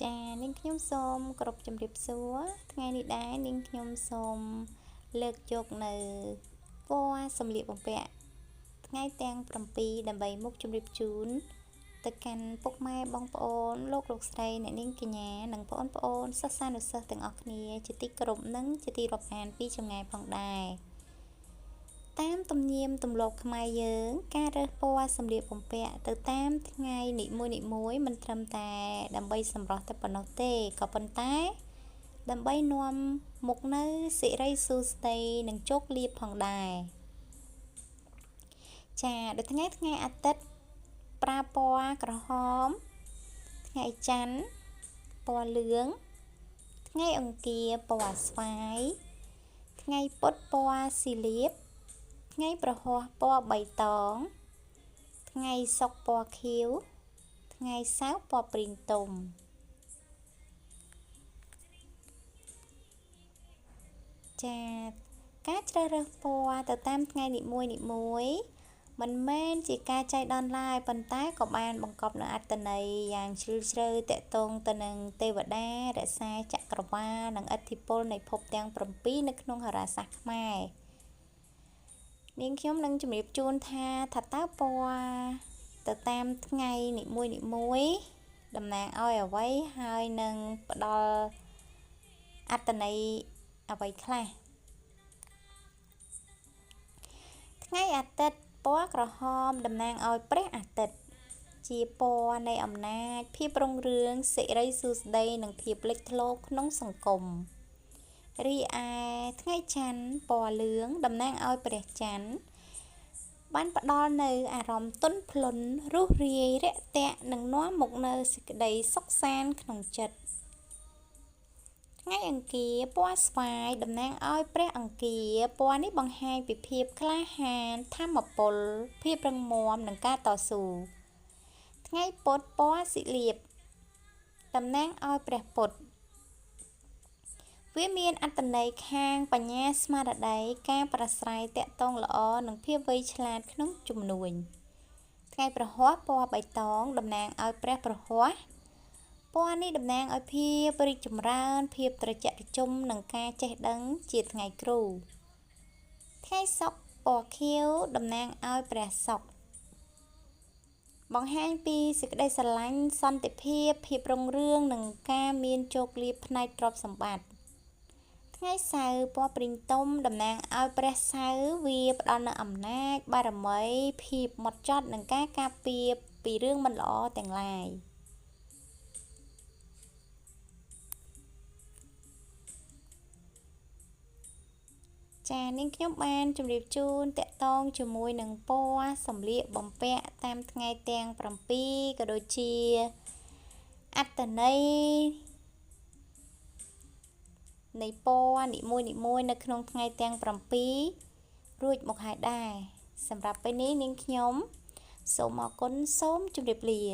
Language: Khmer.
ចានាងខ្ញុំសូមគោរពជំរាបសួរថ្ងៃនេះដែរនាងខ្ញុំសូមលើកយកនៅពណ៌សម្លៀកបំពាក់ថ្ងៃទាំង7ដើម្បីមកជម្រាបជូនទៅកាន់ពុកម៉ែបងប្អូនលោកស្រីអ្នកនាងកញ្ញានិងបងប្អូនសិស្សានុសិស្សទាំងអស់គ្នាជាទីគោរពនិងជាទីរាប់អានពីចម្ងាយផងដែរតាមទំនៀមទម្លាប់ខ្មែរយើងការរើសពណ៌សម្លៀកបំពាក់ទៅតាមថ្ងៃនីមួយៗមិនត្រឹមតែដើម្បីសម្រស់តែប៉ុណ្ណោះទេក៏ប៉ុន្តែដើម្បីនាំមកនៅសិរីសួស្តីនិងជោគលាភផងដែរចាដូចថ្ងៃអាទិត្យប្រើពណ៌ក្រហមថ្ងៃច័ន្ទពណ៌លឿងថ្ងៃអង្គារពណ៌ស្វាយថ្ងៃពុធពណ៌ស៊ីលៀបថ្ងៃប្រហ័សពណ៌បៃតងថ្ងៃសុក្រពណ៌ខៀវថ្ងៃសៅរ៍ពណ៌ព្រីងទុំចាការជ្រើសរើសពណ៌ទៅតាមថ្ងៃនីមួយមិនមែនជាការចៃដន្យឡើយប៉ុន្តែក៏បានបង្កប់នូវអត្ថន័យយ៉ាងជ្រាលជ្រៅទាក់ទងទៅនឹងទេវតារក្សាចក្រវាឡនិងឥទ្ធិពលនៃភពទាំង7នៅក្នុងហោរាសាស្ត្រខ្មែរនាងខ្ញុំនឹងជម្រាបជូនថាតើពណ៌ទៅតាមថ្ងៃនីមួយតំណាងឲ្យអ្វីហើយនឹងផ្ដល់អត្ថន័យអ្វីខ្លះថ្ងៃអាទិត្យពណ៌ក្រហមតំណាងឲ្យព្រះអាទិត្យជាពណ៌នៃអំណាចភាពរុងរឿងសិរីសួស្តីនិងភាពលេចធ្លោក្នុងសង្គមរីឯថ្ងៃច័ន្ទពណ៌លឿងតំណាងឲ្យព្រះច័ន្ទបានផ្ដល់នៅអារម្មណ៍ទន់ភ្លន់រុះរាយរាក់ទាក់និងនាំមកនៅសេចក្តីសុខសាន្តក្នុងចិត្តថ្ងៃអង្គារពណ៌ស្វាយតំណាងឲ្យព្រះអង្គារពណ៌នេះបង្ហាញពីភាពក្លាហានថាមពលភាពរឹងមាំនិងការតស៊ូថ្ងៃពុធពណ៌ស៊ីលៀបតំណាងឲ្យព្រះពុទ្ធវាមានអត្ថន័យខាងបញ្ញាស្មារតីការប្រស្រ័យតាក់ទងល្អនិងភាពវៃឆ្លាតក្នុងជំនួញថ្ងៃប្រហ័សពណ៌បៃតងតំណាងឲ្យព្រះប្រហ័សពណ៌នេះតំណាងឲ្យភាពរីកចម្រើនភាពត្រជាក់ត្រជុំនិងការចេះដឹងជាថ្ងៃគ្រូថ្ងៃសុក្រពណ៌ខៀវតំណាងឲ្យព្រះសុក្របង្ហាញពីសេចក្តីស្រឡាញ់សន្តិភាពរុងរឿងនិងការមានជោគលាភផ្នែកទ្រព្យសម្បត្តិថ្ងៃសៅរ៍ពណ៌ព្រីងទុំតំណាងឲ្យព្រះសៅរ៍វាផ្ដល់នូវអំណាចបារមីភាពហ្មត់ចត់និងការការពារពីរឿងមិនល្អទាំងឡាយចានាងខ្ញុំបានជម្រាបជូនតាក់ទងជាមួយនឹងពណ៌សម្លៀកបំពាក់តាមថ្ងៃទាំង7ក៏ដូចជាអត្ថន័យនៃពណ៌នីមួយនៅក្នុងថ្ងៃទាំង7រួចមកហើយដែរសម្រាប់ពេលនេះនាងខ្ញុំសូមអរគុណសូមជម្រាបលា